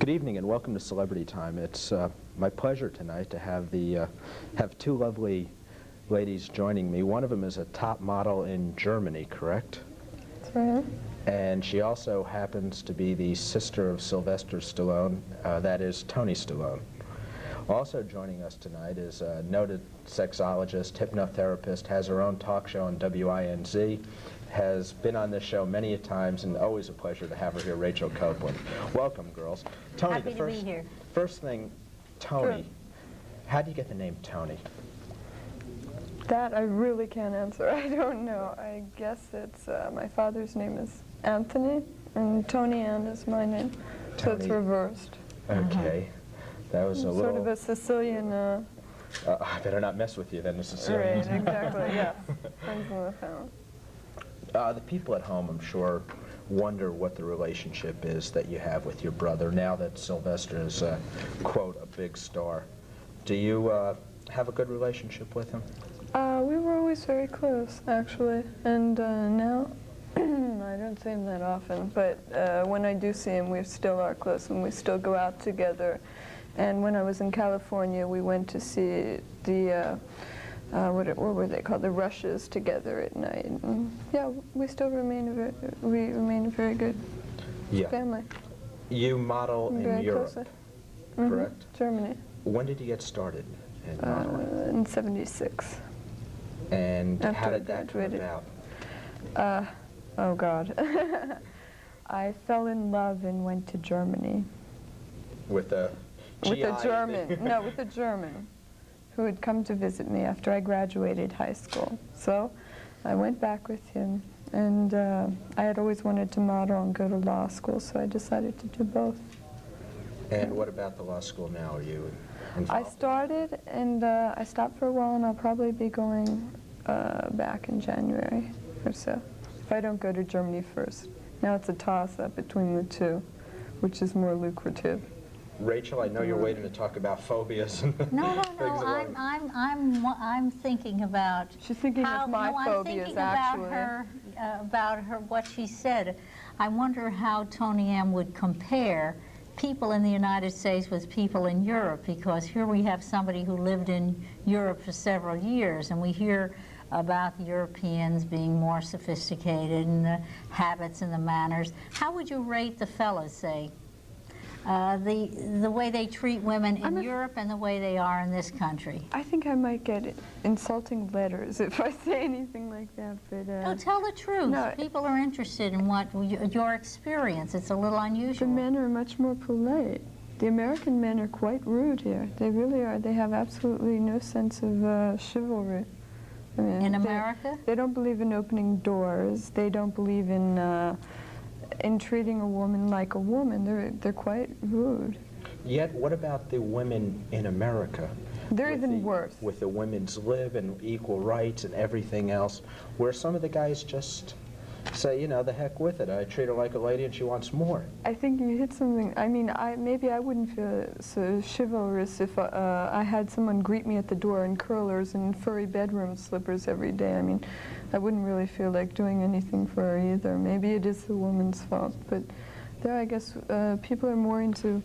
Good evening and welcome to Celebrity Time. It's my pleasure tonight to have have two lovely ladies joining me. One of them is a top model in Germany, correct? That's right. And she also happens to be the sister of Sylvester Stallone, that is Toni Stallone. Also joining us tonight is a noted sexologist, hypnotherapist, has her own talk show on WINZ, has been on this show many a times, and always a pleasure to have her here, Rachael Coplan. Welcome, girls. Toni, Happy to be here. First thing, Toni, Sure. how do you get the name Toni? That I really can't answer. I don't know. I guess it's, my father's name is Anthony, and Toni Ann is my name, so it's Toni. reversed. Okay. That was a little... Sort of a Sicilian... I better not mess with you then, the Sicilians. Right, exactly, yes. Friends of the family. The people at home, I'm sure, wonder what the relationship is that you have with your brother now that Sylvester is, quote, a big star. Do you have a good relationship with him? We were always very close, actually, and now I don't see him that often, but when I do see him, we still are close, and we still go out together. And when I was in California, we went to see the, what were they called, the Rushes together at night. And yeah, we still remain a very good family. You model in Europe, correct? Germany. When did you get started in modeling? In '76. And After how I did that come graduated. about? Oh God. I fell in love and went to Germany. With a With a German, no, with a German who had come to visit me after I graduated high school. So I went back with him, and I had always wanted to model and go to law school, so I decided to do both. And what about the law school now? Are you involved? I started, and I stopped for a while, and I'll probably be going back in January or so, if I don't go to Germany first. Now it's a toss-up between the two, which is more lucrative. Rachael, I know you're waiting to talk about phobias and No, things no, along. I'm thinking about She's thinking of my phobias, actually. About her, what she said. I wonder how Toni Ann would compare people in the United States with people in Europe, because here we have somebody who lived in Europe for several years, and we hear about the Europeans being more sophisticated and the habits and the manners. How would you rate the fellas, say? The way they treat women in Europe and the way they are in this country. I think I might get insulting letters if I say anything like that, but... No, tell the truth. No, people are interested in what your experience. It's a little unusual. The men are much more polite. The American men are quite rude here. They really are. They have absolutely no sense of chivalry. I mean, in America? They don't believe in opening doors. They don't believe in treating a woman like a woman. They're quite rude. Yet, what about the women in America? They're even worse. With the women's lib and equal rights and everything else, where some of the guys just say, you know, the heck with it. I treat her like a lady and she wants more. I think you hit something. I mean, maybe I wouldn't feel so chivalrous if I had someone greet me at the door in curlers and furry bedroom slippers every day. I mean, I wouldn't really feel like doing anything for her either. Maybe it is the woman's fault, but there, I guess, people are more into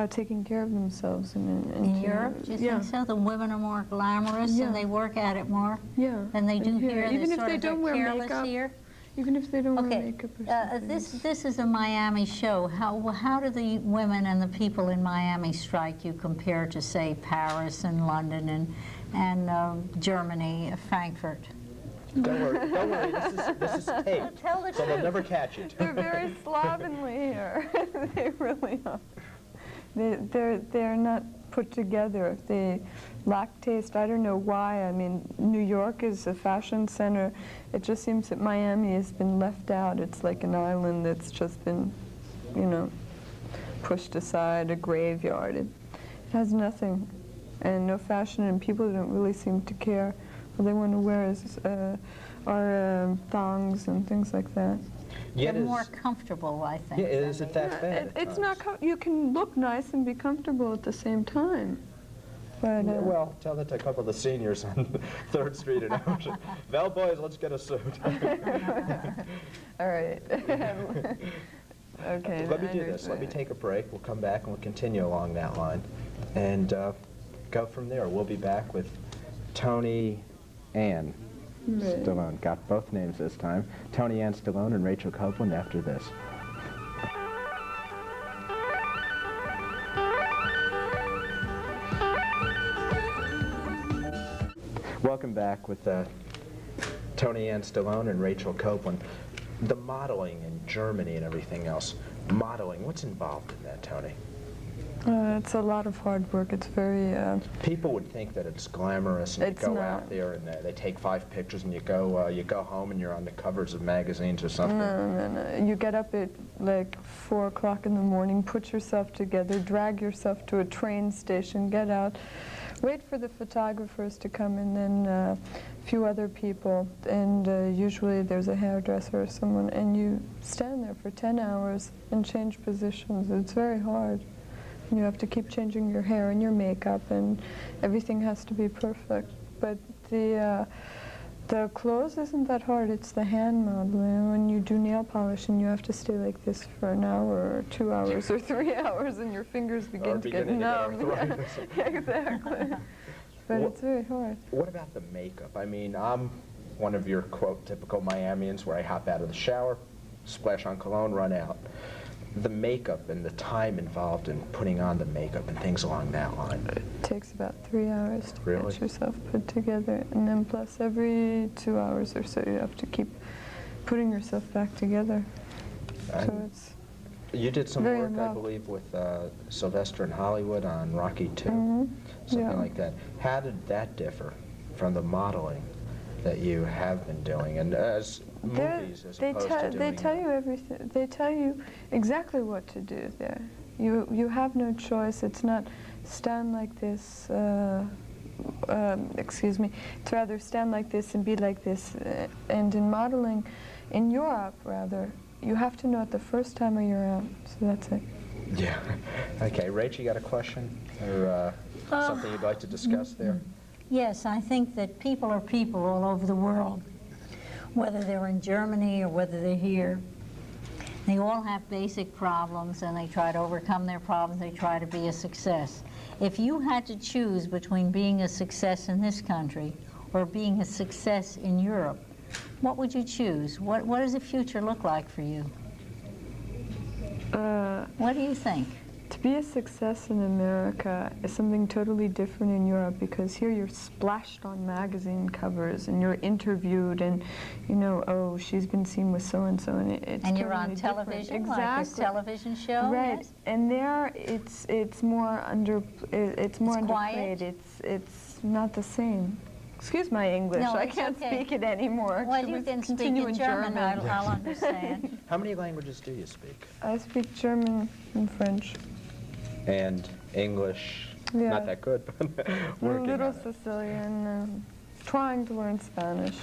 taking care of themselves. In Europe, do you think so? The women are more glamorous and they work at it more than they do here. Even if sort they of don't wear careless makeup. here. Even if they don't wear makeup or something. This is a Miami show. How do the women and the people in Miami strike you compared to, say, Paris and London and Germany, Frankfurt? Don't worry, this is taped, Tell the so they'll truth. never catch it. They're very slovenly here. They really are. They're not put together. They lack taste. I don't know why. I mean, New York is a fashion center. It just seems that Miami has been left out. It's like an island that's just been, you know, pushed aside, a graveyard. It has nothing and no fashion, and people don't really seem to care. All they want to wear are thongs and things like that. They're more comfortable, I think. Yeah, is it that bad? It's not. You can look nice and be comfortable at the same time. But, well, tell that to a couple of the seniors on 3rd Street in Ocean. Well, boys, let's get a suit. all right. Okay. Let me I do this. Let me understand. take a break. We'll come back and we'll continue along that line and go from there. We'll be back with Toni Ann Right. Stallone. Got both names this time. Toni Ann Stallone and Rachael Coplan after this. Welcome back with Toni Ann Stallone and Rachael Coplan. The modeling in Germany and everything else. Modeling, what's involved in that, Toni? It's a lot of hard work. It's very, People would think that it's glamorous and It's you go not. out there and they take 5 pictures and you go home and you're on the covers of magazines or something. no. You get up at like 4 o'clock in the morning, put yourself together, drag yourself to a train station, get out, wait for the photographers to come, and then a few other people, and usually there's a hairdresser or someone, and you stand there for 10 hours and change positions. It's very hard. You have to keep changing your hair and your makeup, and everything has to be perfect. But the clothes isn't that hard. It's the hand modeling. When you do nail polish and you have to stay like this for an hour or 2 hours or 3 hours, and your fingers begin to get numb. arthritis. Exactly. But Wha- it's very hard. What about the makeup? I mean, I'm one of your, quote, typical Miamians where I hop out of the shower, splash on cologne, run out. The makeup and the time involved in putting on the makeup and things along that line. It takes about 3 hours to Really? get yourself put together, and then plus every 2 hours or so you have to keep putting yourself back together. So And it's you did some very work, I involved. believe, with Sylvester in Hollywood on Rocky II, something yeah. like that. How did that differ from the modeling that you have been doing, and as movies as opposed to doing? They tell you everything. They tell you exactly what to do there. You have no choice. It's not stand like this. Excuse me. It's rather stand like this and be like this. And in modeling, in Europe rather, you have to know it the first time of you're out. So that's it. Yeah. Okay, Rach, you got a question or something you'd like to discuss there? Yes, I think that people are people all over the world, whether they're in Germany or whether they're here. They all have basic problems, and they try to overcome their problems. They try to be a success. If you had to choose between being a success in this country or being a success in Europe, what would you choose? What does the future look like for you? What do you think? To be a success in America is something totally different in Europe, because here you're splashed on magazine covers and you're interviewed, and you know, oh, she's been seen with so and so, and it's And you're on totally different. television, like this television show? Right, Yes? and there it's more It's underplayed. quiet? It's not the same. Excuse my English. No, I it's can't okay. speak it anymore. Well, Should you we can speak continue in German, I'll understand. How many languages do you speak? I speak German and French. And English, Yeah. not that good, but A working little on it. Sicilian, trying to learn Spanish.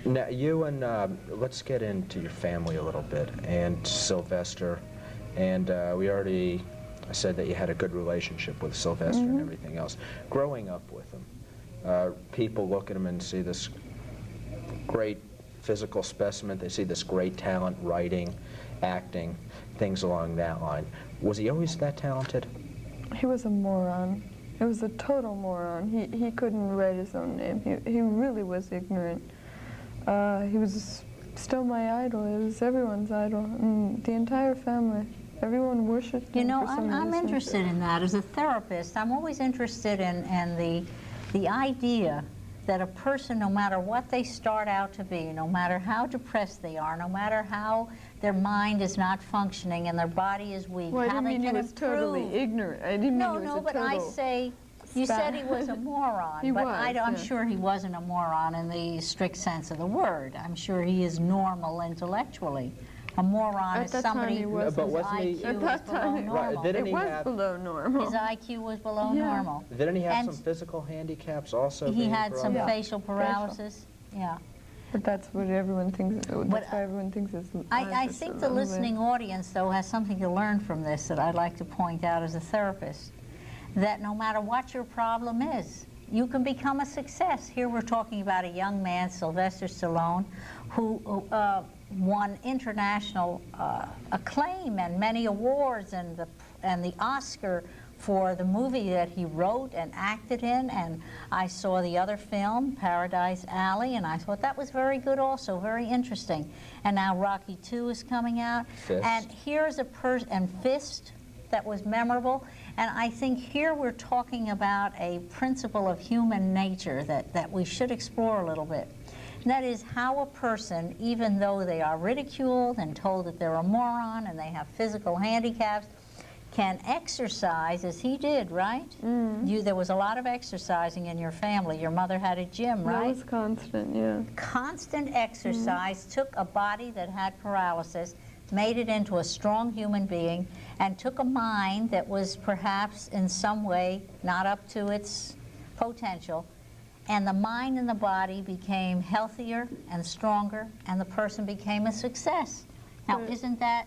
Now, you and, let's get into your family a little bit, and Sylvester, and we already said that you had a good relationship with Sylvester and everything else. Growing up with him, people look at him and see this great physical specimen, they see this great talent, writing, acting, things along that line. Was he always that talented? He was a moron. He was a total moron. He couldn't write his own name. He really was ignorant. He was still my idol. He was everyone's idol. And the entire family. Everyone worshipped him. You know, for some I'm reason. interested in that. As a therapist, I'm always interested in the idea that a person, no matter what they start out to be, no matter how depressed they are, no matter how their mind is not functioning and their body is weak, Well, I how didn't they mean he can was improve. totally ignorant. I didn't No, mean he was no, a but I total say, you said he was a moron, He but was, I'm yeah. sure he wasn't a moron in the strict sense of the word. I'm sure he is normal intellectually. A moron At is that time somebody he whose wasn't. But wasn't he- IQ At is that below time, normal. Right, didn't It he was have- below normal. His IQ was below Yeah. normal. Didn't he have And some physical handicaps also? He being had brought some up? facial paralysis. Yeah. But that's what everyone thinks. But, That's why everyone thinks his life I is think so the lonely. listening audience, though, has something to learn from this that I'd like to point out as a therapist. That no matter what your problem is, you can become a success. Here we're talking about a young man, Sylvester Stallone, who won international acclaim and many awards, and the Oscar for the movie that he wrote and acted in. And I saw the other film, Paradise Alley, and I thought that was very good also, very interesting. And now Rocky 2 is coming out. Fist. And here's a person, and Fist, that was memorable. And I think here we're talking about a principle of human nature that we should explore a little bit. And that is how a person, even though they are ridiculed and told that they're a moron and they have physical handicaps, can exercise as he did, right? There was a lot of exercising in your family. Your mother had a gym, right? That was constant, yeah. Constant exercise took a body that had paralysis, made it into a strong human being, and took a mind that was perhaps in some way not up to its potential, and the mind and the body became healthier and stronger, and the person became a success. Now, isn't that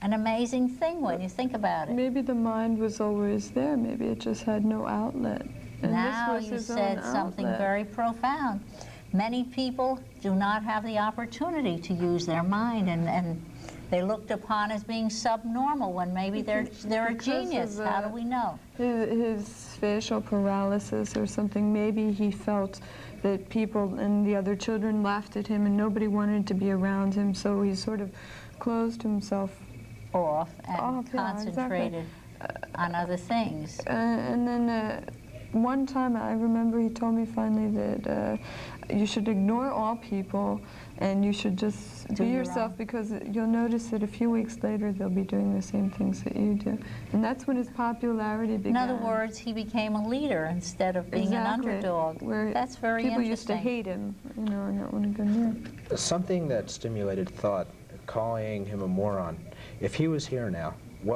an amazing thing when you think about it? Maybe the mind was always there. Maybe it just had no outlet. And Now this was you his said own something outlet. very profound. Many people do not have the opportunity to use their mind, and they looked upon as being subnormal when maybe they're a Because genius. of, How do we know? His facial paralysis or something. Maybe he felt that people and the other children laughed at him and nobody wanted to be around him, so he sort of closed himself Off and off. Yeah, concentrated on other things. And then one time I remember he told me finally that you should ignore all people and you should just Do be your yourself, own. because you'll notice that a few weeks later they'll be doing the same things that you do. And that's when his popularity began. In other words, he became a leader instead of being an Exactly. underdog. Where That's very people interesting. used to hate him, you know, and not want to go near him. Something that stimulated thought, calling him a moron. If he was here now,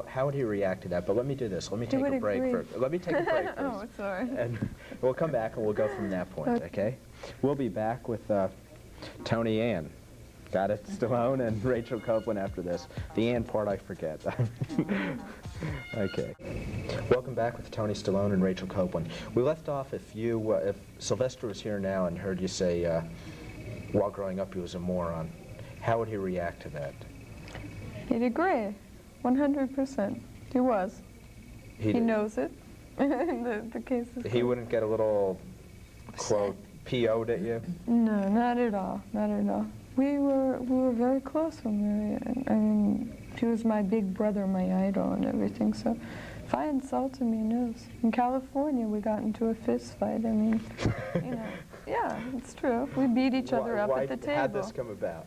how would he react to that? But let me do this. Let me take would a break agree. first. Let me take a break first. Oh, sorry. And we'll come back and we'll go from that point, okay? We'll be back with Toni Ann. Got it? Stallone and Rachael Coplan after this. The Ann part I forget. Okay. Welcome back with Toni Stallone and Rachael Coplan. We left off if Sylvester was here now and heard you say while growing up he was a moron, how would he react to that? He'd agree, 100%. He was. He knows it. the case is He wouldn't get a little, quote, PO'd at you? No, not at all, not at all. We were very close when we were young. I mean, he was my big brother, my idol and everything, so if I insulted him, he knows. In California, we got into a fist fight. I mean, you know, yeah, it's true. We beat each other up at the table. How'd this come about?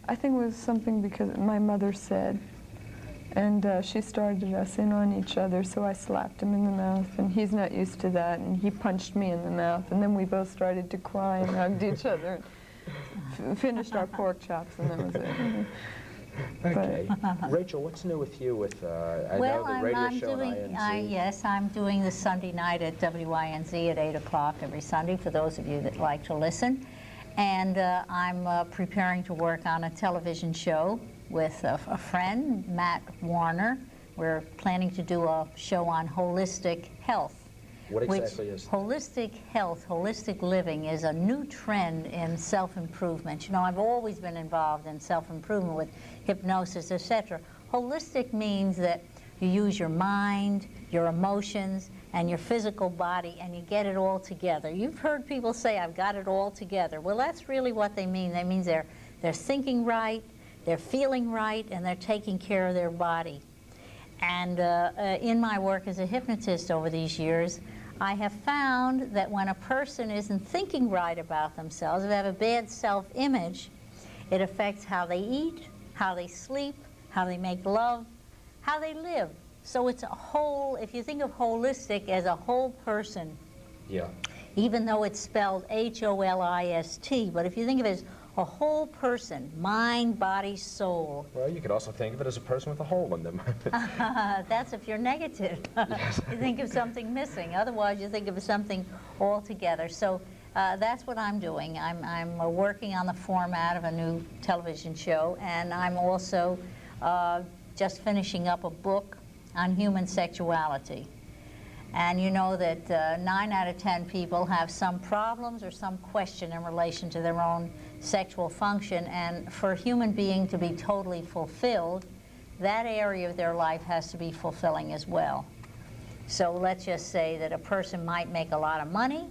I think it was something because my mother said, and she started us in on each other, so I slapped him in the mouth, and he's not used to that, and he punched me in the mouth, and then we both started to cry and hugged each other, and finished our pork chops, and that was it. Okay. Rachel, what's new with you with, I know the radio show on INZ. Yes, I'm doing the Sunday night at WINZ at 8 o'clock every Sunday for those of you that like to listen. And I'm preparing to work on a television show with a friend, Matt Warner. We're planning to do a show on holistic health. What exactly is that? Holistic health, holistic living is a new trend in self-improvement. You know, I've always been involved in self-improvement with hypnosis, etc. Holistic means that you use your mind, your emotions, and your physical body, and you get it all together. You've heard people say, I've got it all together. Well, that's really what they mean. That means they're thinking right, they're feeling right, and they're taking care of their body. And in my work as a hypnotist over these years, I have found that when a person isn't thinking right about themselves, if they have a bad self-image, it affects how they eat, how they sleep, how they make love, how they live. So it's a whole, if you think of holistic as a whole person, Yeah. even though it's spelled H-O-L-I-S-T, but if you think of it as a whole person, mind, body, soul. Well, you could also think of it as a person with a hole in them. That's if you're negative. You think of something missing. Otherwise, you think of something altogether. So that's what I'm doing. I'm working on the format of a new television show, and I'm also just finishing up a book on human sexuality. And you know that 9 out of 10 people have some problems or some question in relation to their own sexual function, and for a human being to be totally fulfilled, that area of their life has to be fulfilling as well. So let's just say that a person might make a lot of money,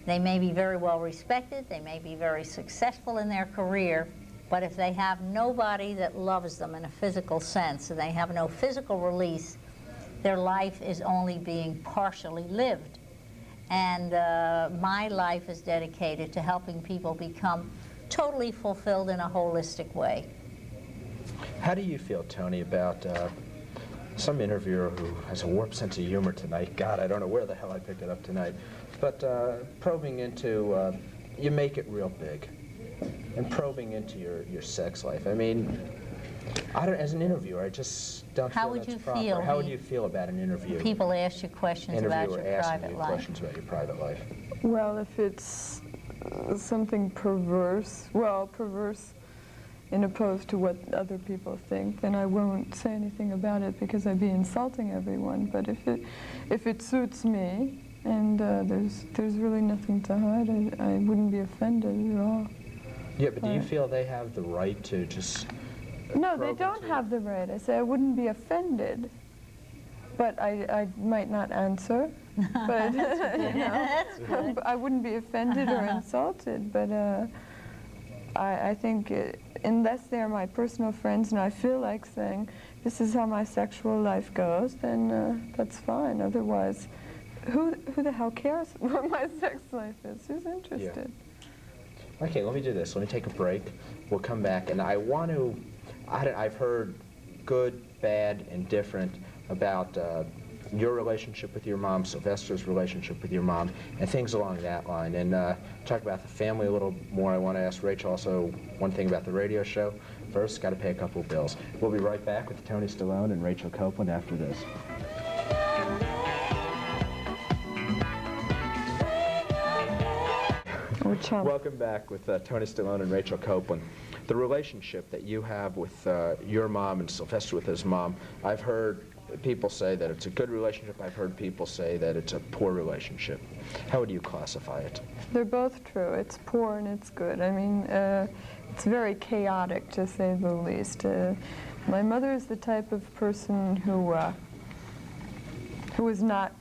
they may be very well respected, they may be very successful in their career, but if they have nobody that loves them in a physical sense, and they have no physical release, their life is only being partially lived. And my life is dedicated to helping people become totally fulfilled in a holistic way. How do you feel, Toni, about some interviewer who has a warped sense of humor tonight? God, I don't know where the hell I picked it up tonight. But probing into, you make it real big, and probing into your sex life. I mean, as an interviewer, I just don't feel that's proper. Feel How would you feel about an interview? People ask you questions about your private life. Questions about your private life. Well, if it's something perverse, well, perverse in opposed to what other people think, then I won't say anything about it because I'd be insulting everyone. But if it suits me, and there's really nothing to hide, I wouldn't be offended at all. Yeah, but do you feel they have the right to just... No, they don't have the right. I say I wouldn't be offended, but I might not answer. But you know, I wouldn't be offended or insulted. But I think unless they're my personal friends and I feel like saying this is how my sexual life goes, then that's fine. Otherwise, who the hell cares what my sex life is? Who's interested? Yeah. Okay, let me do this. Let me take a break. We'll come back, and I want to. I've heard good, bad, and different about your relationship with your mom, Sylvester's relationship with your mom, and things along that line. And talk about the family a little more. I want to ask Rachel also one thing about the radio show. First, got to pay a couple of bills. We'll be right back with Toni Stallone and Rachael Coplan after this. Welcome back with Toni Stallone and Rachael Coplan. The relationship that you have with your mom and Sylvester with his mom, I've heard people say that it's a good relationship. I've heard people say that it's a poor relationship. How would you classify it? They're both true. It's poor and it's good. I mean, it's very chaotic, to say the least. My mother is the type of person who is not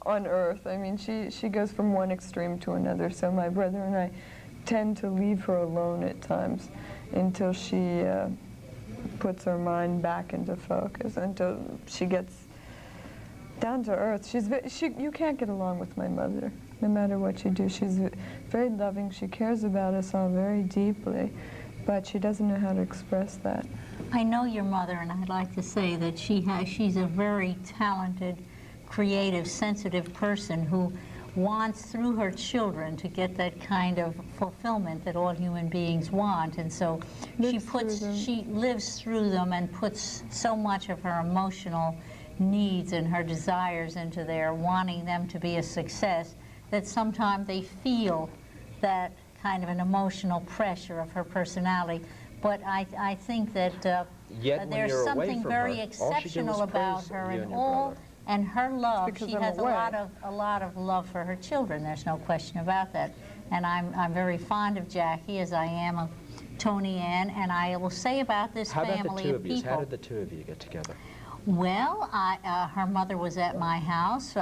on earth. I mean, she goes from one extreme to another, so my brother and I tend to leave her alone at times until she puts her mind back into focus, until she gets down to earth. You can't get along with my mother, no matter what you do. She's very loving. She cares about us all very deeply, but she doesn't know how to express that. I know your mother, and I'd like to say that she's a very talented, creative, sensitive person who wants through her children to get that kind of fulfillment that all human beings want, and so she lives through them and puts so much of her emotional needs and her desires into their wanting them to be a success that sometimes they feel that kind of an emotional pressure of her personality. But I think that there's something very exceptional about her, and her love. She has a lot of love for her children. There's no question about that. And I'm very fond of Jackie, as I am of Toni Ann. And I will say about this family of people. How did the two of you get together? Well, her mother was at my house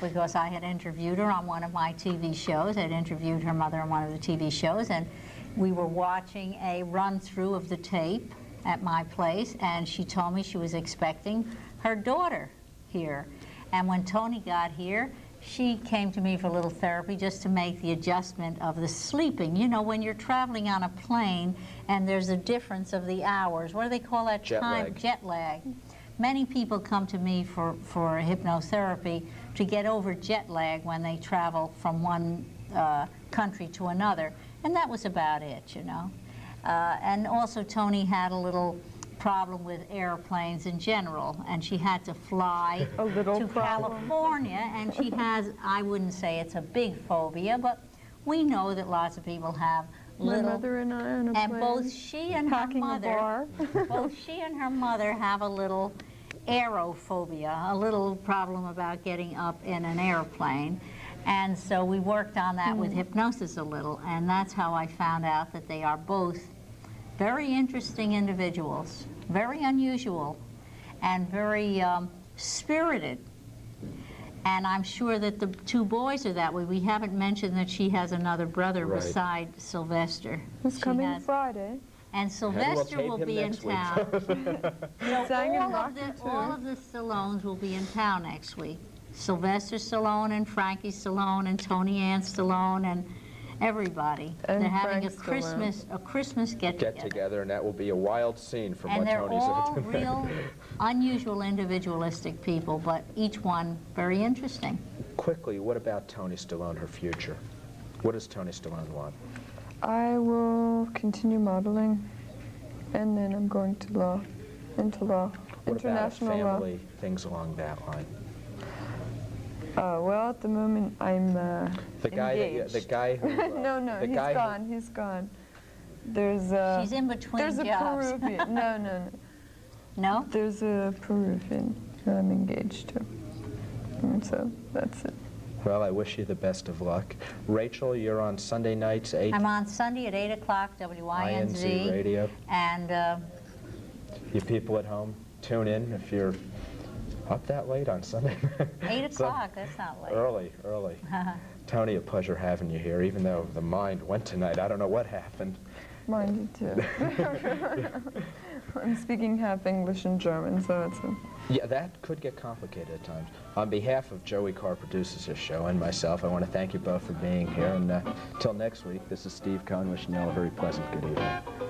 because I had interviewed her on one of my TV shows. I'd interviewed her mother on one of the TV shows, and we were watching a run-through of the tape at my place, and she told me she was expecting her daughter here. And when Toni got here, she came to me for a little therapy just to make the adjustment of the sleeping. You know, when you're traveling on a plane and there's a difference of the hours, what do they call that time? Jet lag. Many people come to me for hypnotherapy to get over jet lag when they travel from one country to another. And that was about it, you know. And also Toni had a little problem with airplanes in general, and she had to fly to California, and she has, I wouldn't say it's a big phobia, but we know that lots of people have little. My mother and I on a plane, both she and her mother, both she and her mother have a little aerophobia, a little problem about getting up in an airplane. And so we worked on that with hypnosis a little, and that's how I found out that they are both very interesting individuals, very unusual, and very spirited. And I'm sure that the two boys are that way. We haven't mentioned that she has another brother beside Sylvester. Who's coming Friday. And Sylvester will be in town. So all of the Stallones will be in town next week. Sylvester Stallone and Frankie Stallone and Toni Ann Stallone and everybody. And they're having Frank a Christmas get-together. And that will be a wild scene from what And they're Tony all said. real, unusual, individualistic people, but each one very interesting. Quickly, what about Toni Stallone, her future? What does Toni Stallone want? I will continue modeling, and then I'm going to law, into law, What international about law. family, things along that line? Well, at the moment, I'm The guy, engaged. the guy who... No, the he's guy gone, he's gone. There's She's in between there's jobs. a Peruvian, no. No? There's a Peruvian who I'm engaged to. And so, that's it. Well, I wish you the best of luck. Rachel, you're on Sunday nights, 8... I'm on Sunday at 8 o'clock, WYNZ. INZ Radio. And You people at home, tune in if you're up that late on Sunday. 8 o'clock, that's not late. Early. Toni, a pleasure having you here, even though the mind went tonight. I don't know what happened. Mine did too. I'm speaking half English and German, so it's a... Yeah, that could get complicated at times. On behalf of Joey Carr, produces this show, and myself, I want to thank you both for being here. And till next week, this is Steve Cohen wishing you all a very pleasant good evening.